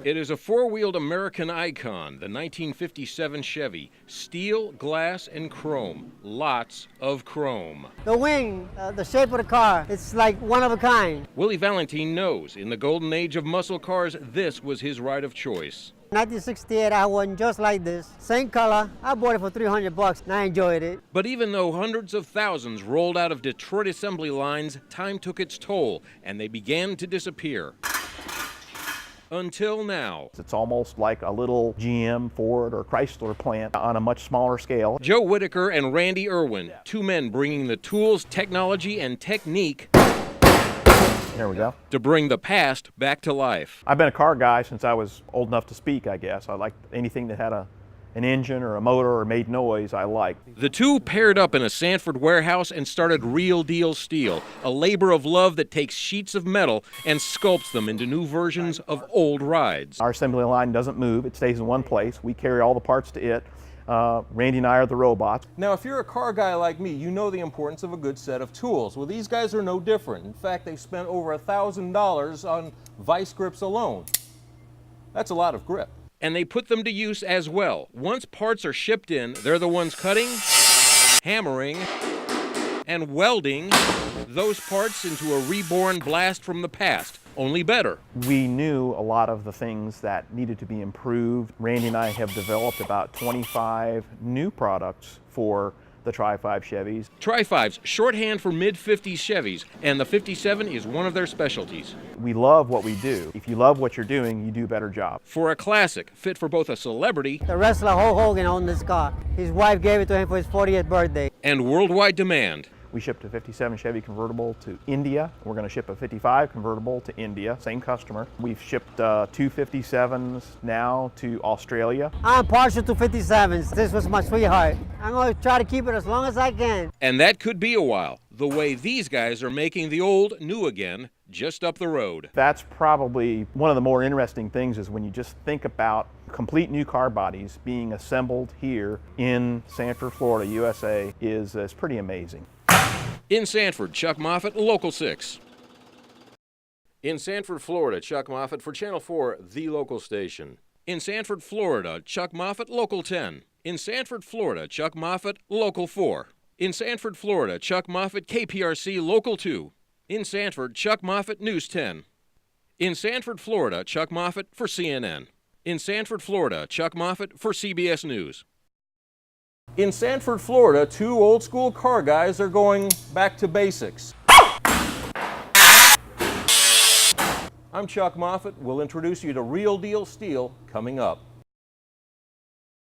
It is a four-wheeled American icon, the 1957 Chevy. Steel, glass, and chrome. Lots of chrome. The wing, the shape of the car, it's like one of a kind. Willie Valentine knows in the golden age of muscle cars, this was his ride of choice. 1968, I had one just like this. Same color. I bought it for $300 and I enjoyed it. But even though hundreds of thousands rolled out of Detroit assembly lines, time took its toll and they began to disappear. Until now. It's almost like a little GM, Ford, or Chrysler plant on a much smaller scale. Joe Whitaker and Randy Irwin, two men bringing the tools, technology, and technique There we go. to bring the past back to life. I've been a car guy since I was old enough to speak, I guess. I liked anything that had an engine or a motor or made noise, I liked. The two paired up in a Sanford warehouse and started Real Deal Steel, a labor of love that takes sheets of metal and sculpts them into new versions of old rides. Our assembly line doesn't move, it stays in one place. We carry all the parts to it. Randy and I are the robots. Now, if you're a car guy like me, you know the importance of a good set of tools. Well, these guys are no different. In fact, they spent over $1,000 on vice grips alone. That's a lot of grip. And they put them to use as well. Once parts are shipped in, they're the ones cutting, hammering, and welding those parts into a reborn blast from the past, only better. We knew a lot of the things that needed to be improved. Randy and I have developed about 25 new products for the Tri-5 Chevys. Tri-5's shorthand for mid-50s Chevys, and the 57 is one of their specialties. We love what we do. If you love what you're doing, you do a better job. For a classic, fit for both a celebrity The wrestler Hulk Hogan owned this car. His wife gave it to him for his 40th birthday. and worldwide demand. We shipped a 57 Chevy convertible to India. We're going to ship a 55 convertible to India, same customer. We've shipped two 57s now to Australia. I'm partial to 57s. This was my sweetheart. I'm going to try to keep it as long as I can. And that could be a while, the way these guys are making the old new again, just up the road. That's probably one of the more interesting things is when you just think about complete new car bodies being assembled here in Sanford, Florida, USA is pretty amazing. In Sanford, Chuck Moffett, Local 6. In Sanford, Florida, Chuck Moffett for Channel 4, the local station. In Sanford, Florida, Chuck Moffett, Local 10. In Sanford, Florida, Chuck Moffett, Local 4. In Sanford, Florida, Chuck Moffett, KPRC, Local 2. In Sanford, Chuck Moffett, News 10. In Sanford, Florida, Chuck Moffett for CNN. In Sanford, Florida, Chuck Moffett for CBS News. In Sanford, Florida, two old-school car guys are going back to basics. I'm Chuck Moffett. We'll introduce you to Real Deal Steel coming up.